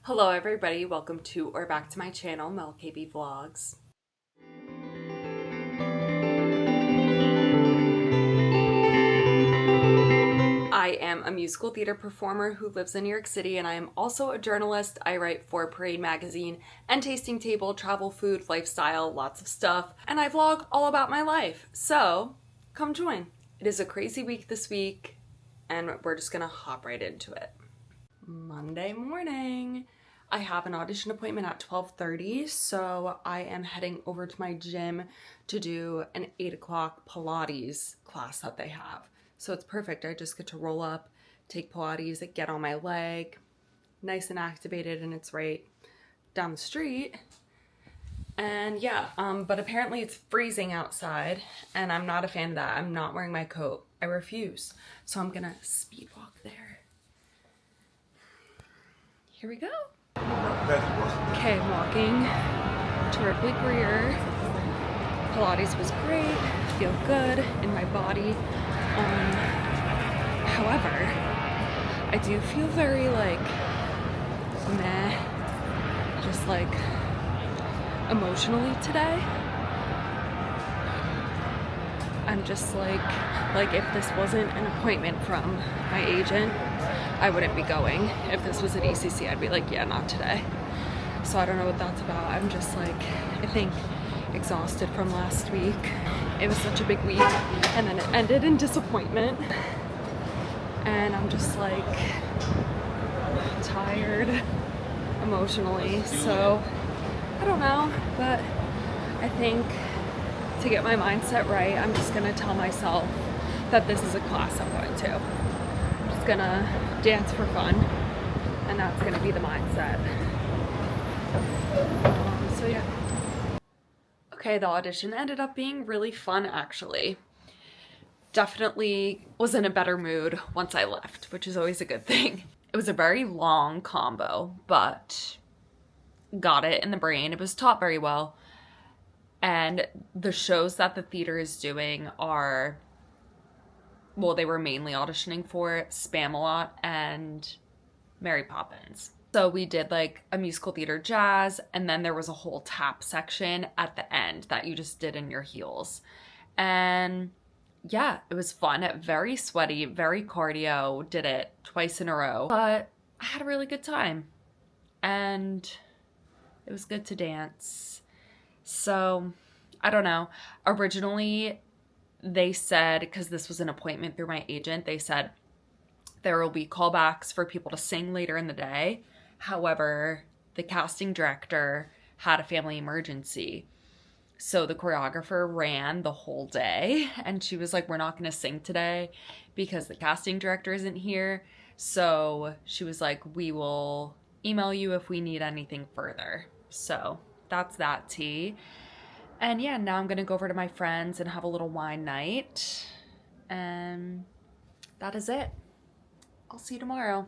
Hello everybody, welcome to or back to my channel, MelCabeyVlogs. I am a musical theater performer who lives in New York City, and I am also a journalist. I write for Parade Magazine and Tasting Table, travel, food, lifestyle, lots of stuff, and I vlog all about my life. So come join. It is a crazy week this week, and we're just gonna hop right into it. Monday morning. I have an audition appointment at 12:30, so I am heading over to my gym to do an 8 o'clock Pilates class that they have. So it's perfect. I just get to roll up, take Pilates, get on my leg, nice and activated, and it's right down the street. And yeah, but apparently it's freezing outside, and I'm not a fan of that. I'm not wearing my coat. I refuse. So I'm gonna speed walk there. Here we go. Okay, I'm walking to Ripley Greer. Pilates was great, feel good in my body. However, I do feel very meh, just emotionally today. I'm just like if this wasn't an appointment from my agent, I wouldn't be going. If this was at ECC, I'd be like, yeah, not today. So I don't know what that's about. I'm just I think exhausted from last week. It was such a big week, and then it ended in disappointment. And I'm just tired emotionally. So I don't know, but I think to get my mindset right, I'm just gonna tell myself that this is a class I'm going to. I'm just gonna dance for fun, and that's gonna be the mindset. So yeah. Okay, the audition ended up being really fun, actually. Definitely was in a better mood once I left, which is always a good thing. It was a very long combo, but got it in the brain. It was taught very well. And the shows that the theater is doing are, well, they were mainly auditioning for Spamalot and Mary Poppins. So we did a musical theater jazz, and then there was a whole tap section at the end that you just did in your heels. And yeah, it was fun, very sweaty, very cardio, did it twice in a row. But I had a really good time, and it was good to dance. So, I don't know. Originally, they said, because this was an appointment through my agent, they said there will be callbacks for people to sing later in the day. However, the casting director had a family emergency. So the choreographer ran the whole day, and she was like, we're not going to sing today because the casting director isn't here. So she was like, we will email you if we need anything further. So that's that tea. And yeah, now I'm gonna go over to my friends and have a little wine night. And that is it. I'll see you tomorrow.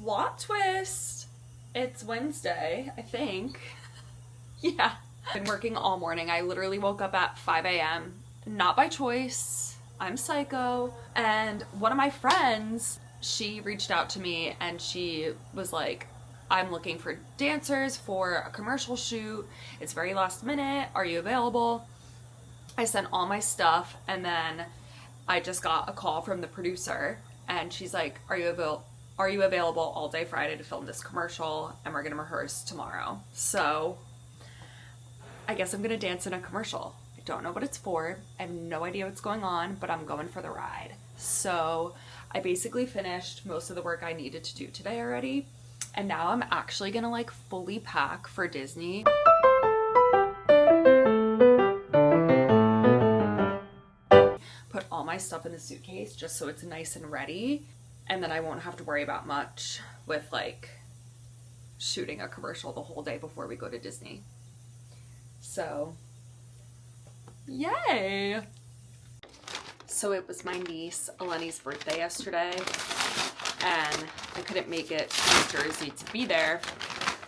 Plot twist. It's Wednesday, I think. Yeah. I've been working all morning. I literally woke up at 5 a.m. Not by choice. I'm psycho. And one of my friends, she reached out to me and she was like, I'm looking for dancers for a commercial shoot. It's very last minute. Are you available? I sent all my stuff, and then I just got a call from the producer, and she's like, are you are you available all day Friday to film this commercial? And we're gonna rehearse tomorrow. So I guess I'm gonna dance in a commercial. I don't know what it's for. I have no idea what's going on, but I'm going for the ride. So I basically finished most of the work I needed to do today already. And now I'm actually gonna like fully pack for Disney. Put all my stuff in the suitcase just so it's nice and ready. And then I won't have to worry about much with like shooting a commercial the whole day before we go to Disney. So, yay! So it was my niece Eleni's birthday yesterday, and I couldn't make it to New Jersey to be there,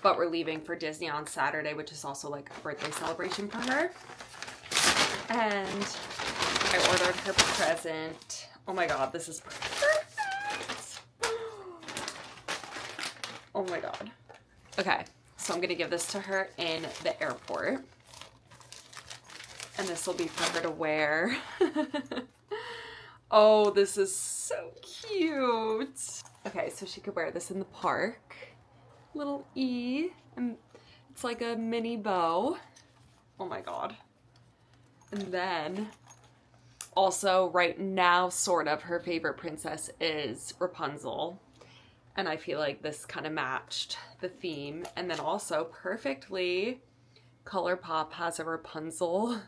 but we're leaving for Disney on Saturday, which is also like a birthday celebration for her. And I ordered her present. Oh my god, this is perfect! Oh my god. Okay, so I'm gonna give this to her in the airport. And this will be for her to wear. Oh, this is so cute. Okay, so she could wear this in the park. Little E. And it's like a mini bow. Oh my god. And then, also right now, sort of, her favorite princess is Rapunzel. And I feel like this kind of matched the theme. And then also, perfectly, ColourPop has a Rapunzel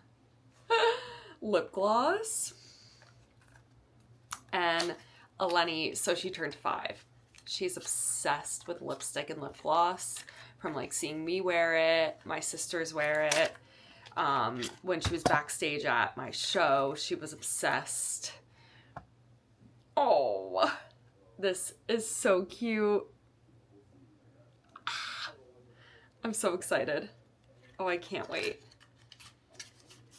lip gloss. And Eleni, so she turned 5. She's obsessed with lipstick and lip gloss from like seeing me wear it, my sisters wear it. When she was backstage at my show, she was obsessed. Oh, this is so cute. I'm so excited. Oh, I can't wait.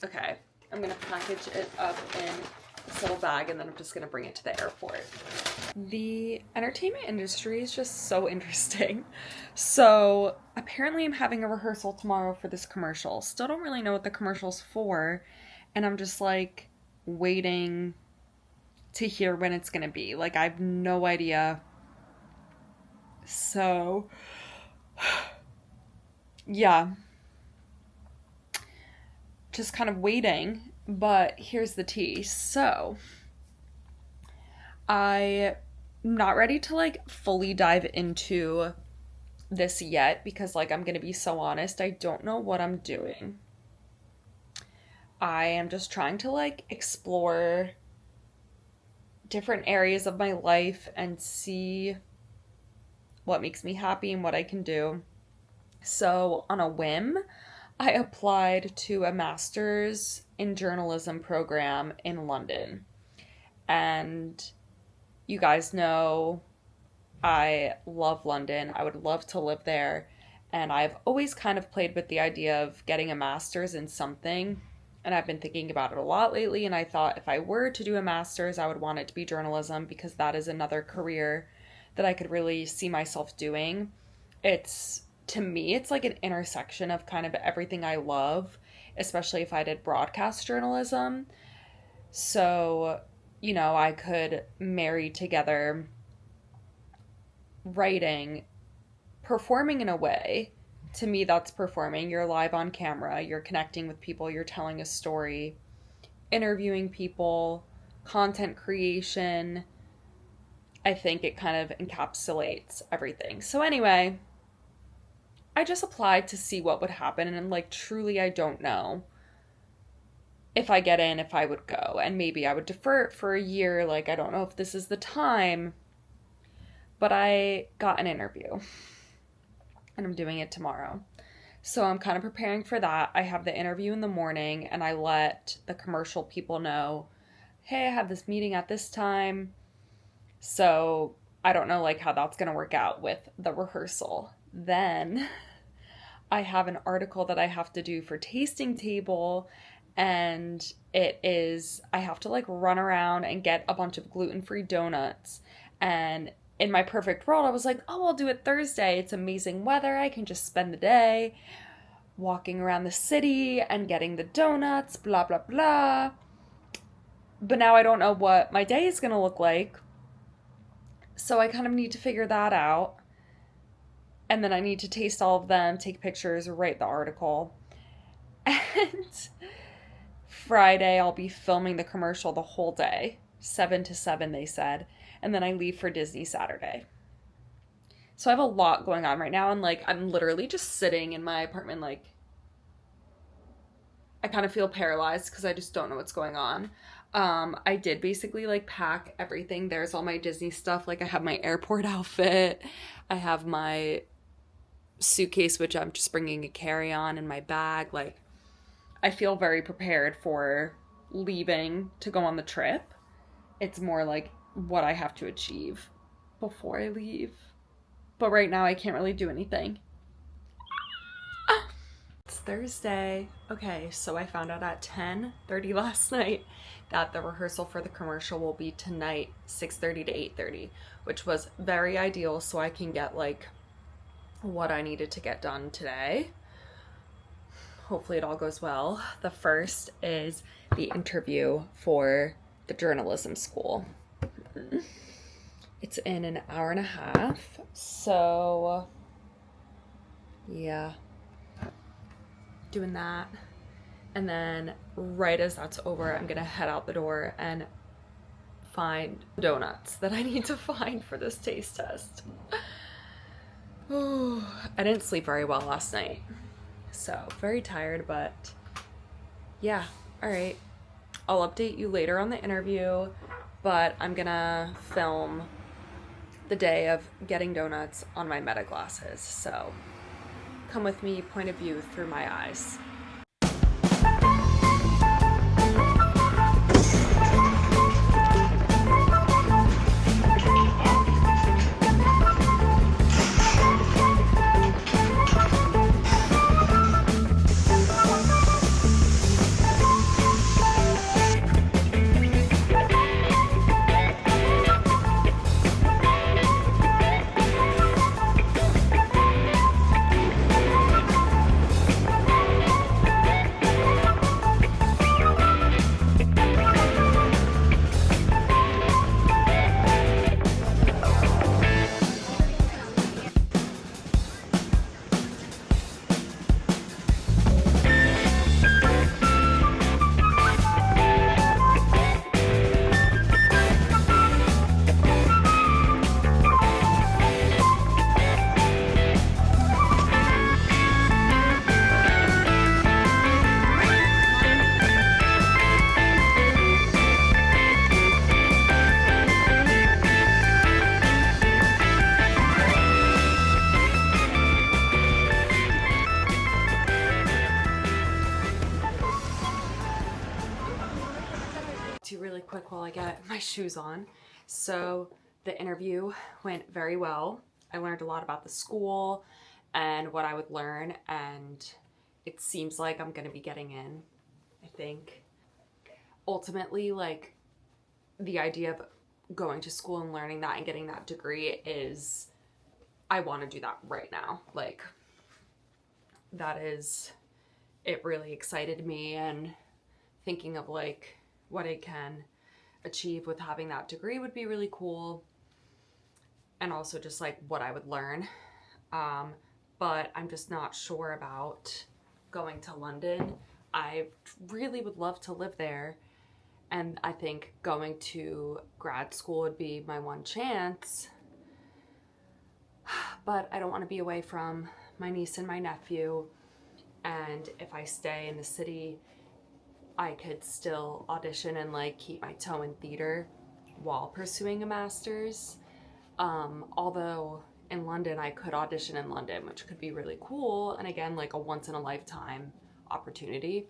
Okay, I'm gonna package it up in this little bag and then I'm just gonna bring it to the airport. The entertainment industry is just so interesting. So apparently I'm having a rehearsal tomorrow for this commercial. Still don't really know what the commercial's for, and I'm just like waiting to hear when it's gonna be. Like I have no idea. So yeah. Just kind of waiting, but here's the tea. So I'm not ready to like fully dive into this yet because like I'm gonna be so honest, I don't know what I'm doing. I am just trying to like explore different areas of my life and see what makes me happy and what I can do. So on a whim, I applied to a master's in journalism program in London. And you guys know I love London. I would love to live there. And I've always kind of played with the idea of getting a master's in something. And I've been thinking about it a lot lately. And I thought if I were to do a master's, I would want it to be journalism because that is another career that I could really see myself doing. To me, it's like an intersection of kind of everything I love, especially if I did broadcast journalism. So, you know, I could marry together writing, performing in a way. To me, that's performing. You're live on camera, you're connecting with people, you're telling a story, interviewing people, content creation. I think it kind of encapsulates everything. So anyway, I just applied to see what would happen, and like truly I don't know if I get in, if I would go, and maybe I would defer it for a year. Like I don't know if this is the time, but I got an interview and I'm doing it tomorrow. So I'm kind of preparing for that. I have the interview in the morning and I let the commercial people know, hey, I have this meeting at this time. So I don't know like how that's going to work out with the rehearsal. Then I have an article that I have to do for Tasting Table, and I have to like run around and get a bunch of gluten-free donuts. And in my perfect world, I was like, oh, I'll do it Thursday. It's amazing weather. I can just spend the day walking around the city and getting the donuts, blah, blah, blah. But now I don't know what my day is going to look like. So I kind of need to figure that out. And then I need to taste all of them, take pictures, write the article. And Friday, I'll be filming the commercial the whole day. 7 to 7, they said. And then I leave for Disney Saturday. So I have a lot going on right now. And, like, I'm literally just sitting in my apartment, like, I kind of feel paralyzed because I just don't know what's going on. I did basically, like, pack everything. There's all my Disney stuff. Like, I have my airport outfit. I have my suitcase, which I'm just bringing a carry-on in my bag. Like, I feel very prepared for leaving to go on the trip. It's more like what I have to achieve before I leave. But right now I can't really do anything. It's Thursday. Okay, so I found out at 10:30 last night that the rehearsal for the commercial will be tonight, 6:30 to 8:30, which was very ideal so I can get, like, what I needed to get done today. Hopefully it all goes well. The first is the interview for the journalism school. It's in an hour and a half, so yeah, doing that. And then right as that's over, I'm gonna head out the door and find donuts that I need to find for this taste test. Oh, I didn't sleep very well last night, so very tired, but yeah, all right. I'll update you later on the interview, but I'm gonna film the day of getting donuts on my meta glasses, so come with me, point of view through my eyes. Really quick while I get my shoes on. So the interview went very well. I learned a lot about the school and what I would learn, and it seems like I'm gonna be getting in. I think ultimately, like, the idea of going to school and learning that and getting that degree is, I want to do that right now. Like, that is, it really excited me, and thinking of, like, what I can achieve with having that degree would be really cool, and also just, like, what I would learn. But I'm just not sure about going to London. I really would love to live there, and I think going to grad school would be my one chance, but I don't want to be away from my niece and my nephew, and if I stay in the city, I could still audition and, like, keep my toe in theater while pursuing a master's. Although in London, I could audition in London, which could be really cool. And again, like, a once in a lifetime opportunity.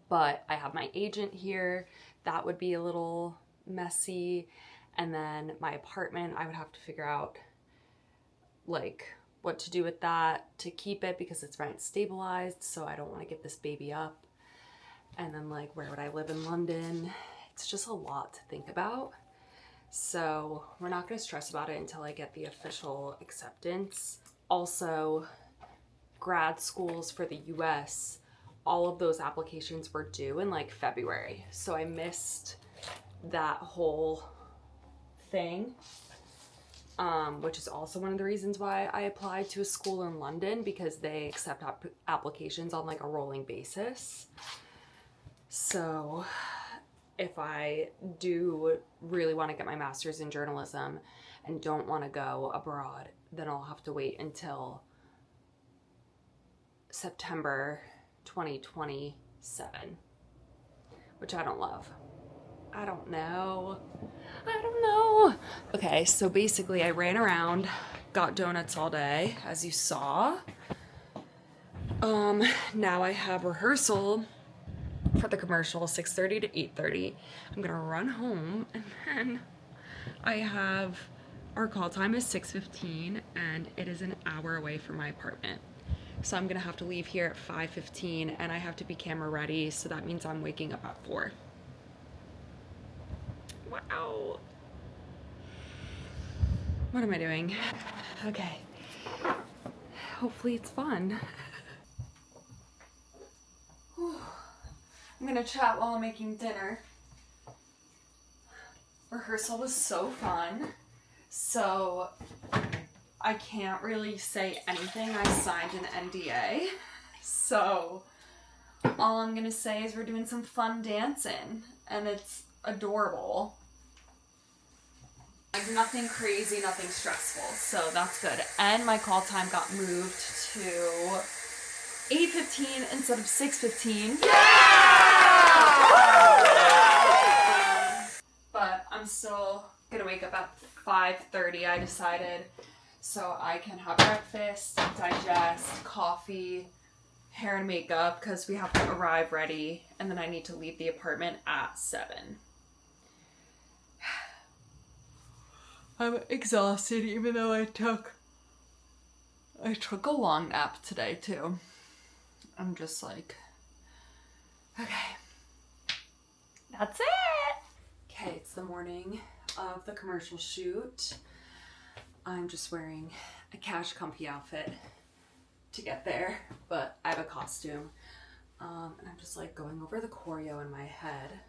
But I have my agent here. That would be a little messy. And then my apartment, I would have to figure out, like, what to do with that to keep it, because it's rent stabilized. So I don't want to give this baby up. And then, like, where would I live in London? It's just a lot to think about. So we're not going to stress about it until I get the official acceptance. Also, grad schools for the US, all of those applications were due in, like, February. So I missed that whole thing. which is also one of the reasons why I applied to a school in London, because they accept applications on like a rolling basis. So if I do really want to get my master's in journalism and don't want to go abroad, then I'll have to wait until September 2027, which I don't love. I don't know. Okay, so basically I ran around, got donuts all day, as you saw. Now I have rehearsal for the commercial, 6:30 to 8:30. I'm gonna run home, and then I have, our call time is 6:15, and it is an hour away from my apartment. So I'm gonna have to leave here at 5:15, and I have to be camera ready, so that means I'm waking up at 4. Wow. What am I doing? Okay. Hopefully it's fun. I'm gonna chat while I'm making dinner. Rehearsal was so fun. So I can't really say anything. I signed an NDA. So all I'm gonna say is we're doing some fun dancing, and it's adorable. Like nothing crazy, nothing stressful, so that's good. And my call time got moved to 8:15 instead of 6:15. Yeah! But I'm still gonna wake up at 5:30, I decided, so I can have breakfast, digest, coffee, hair and makeup, because we have to arrive ready, and then I need to leave the apartment at 7. I'm exhausted, even though I took a long nap today too. I'm just like, okay, that's it. Okay, it's the morning of the commercial shoot. I'm just wearing a Cash Comfy outfit to get there, but I have a costume. And I'm just like going over the choreo in my head.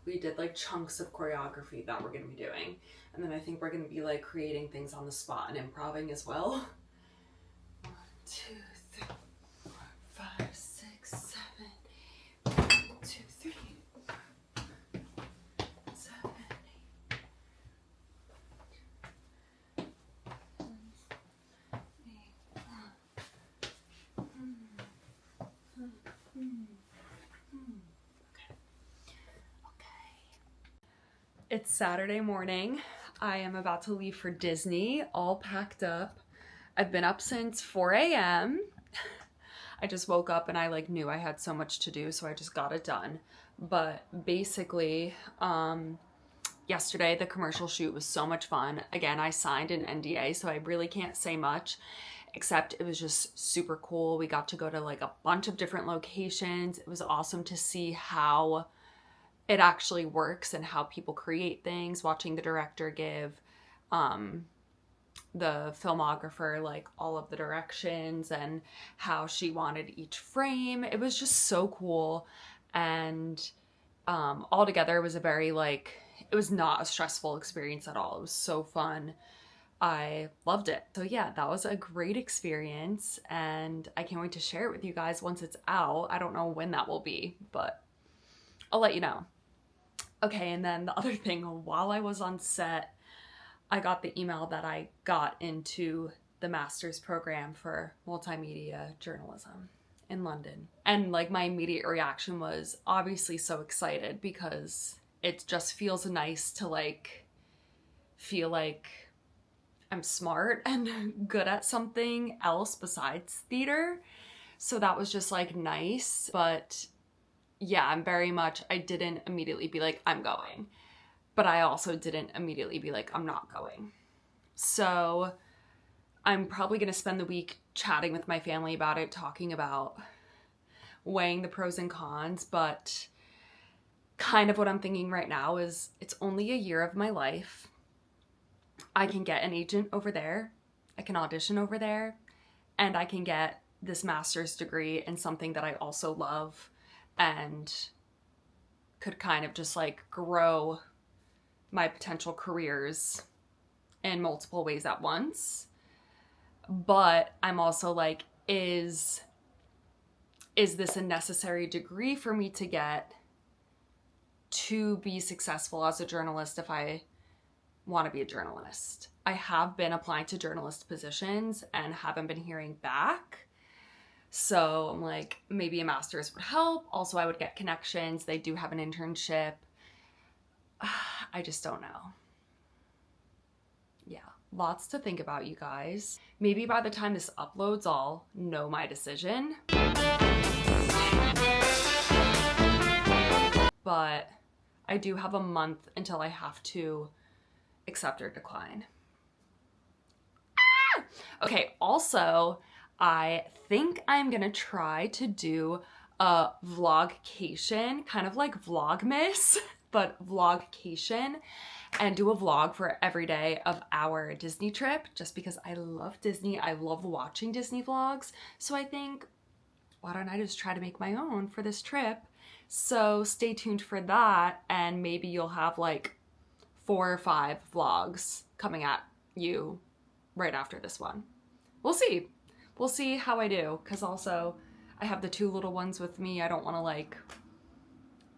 We did like chunks of choreography that we're gonna be doing. And then I think we're gonna be like creating things on the spot and improvising as well. 1, 2, 3, 4, 5, 6, 7. 1, 2, 3, 7, 8. It's Saturday morning. I am about to leave for Disney, all packed up. I've been up since 4 a.m. I just woke up and I like knew I had so much to do, so I just got it done. But basically, yesterday the commercial shoot was so much fun. Again, I signed an NDA, so I really can't say much, except it was just super cool. We got to go to like a bunch of different locations. It was awesome to see how it actually works and how people create things, watching the director give the filmographer like all of the directions and how she wanted each frame. It was just so cool. And altogether it was a very like, it was not a stressful experience at all. It was so fun. I loved it. So yeah, that was a great experience, and I can't wait to share it with you guys once it's out. I don't know when that will be, but I'll let you know. Okay, and then the other thing, while I was on set, I got the email that I got into the master's program for multimedia journalism in London. And like my immediate reaction was obviously so excited, because it just feels nice to like feel like I'm smart and good at something else besides theater. So that was just like nice. But yeah, I didn't immediately be like, I'm going. But I also didn't immediately be like, I'm not going. So I'm probably going to spend the week chatting with my family about it, talking about weighing the pros and cons. But kind of what I'm thinking right now is it's only a year of my life. I can get an agent over there. I can audition over there. And I can get this master's degree in something that I also love, and could kind of just like grow my potential careers in multiple ways at once. But I'm also like, is this a necessary degree for me to get to be successful as a journalist if I want to be a journalist? I have been applying to journalist positions and haven't been hearing back. So I'm like, maybe a master's would help. Also, I would get connections. They do have an internship. I just don't know. Yeah, lots to think about, you guys. Maybe by the time this uploads, I'll know my decision. But I do have a month until I have to accept or decline. Okay, also, I think I'm gonna try to do a vlogcation, kind of like Vlogmas, but vlogcation, and do a vlog for every day of our Disney trip, just because I love Disney. I love watching Disney vlogs. So I think, why don't I just try to make my own for this trip? So stay tuned for that, and maybe you'll have like 4 or 5 vlogs coming at you right after this one. We'll see. We'll see how I do, because also I have the 2 little ones with me. I don't want to like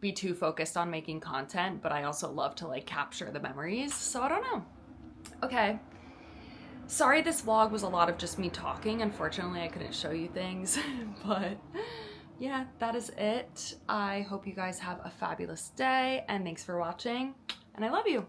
be too focused on making content, but I also love to like capture the memories. So I don't know. Okay. Sorry this vlog was a lot of just me talking. Unfortunately, I couldn't show you things, but yeah, that is it. I hope you guys have a fabulous day, and thanks for watching, and I love you.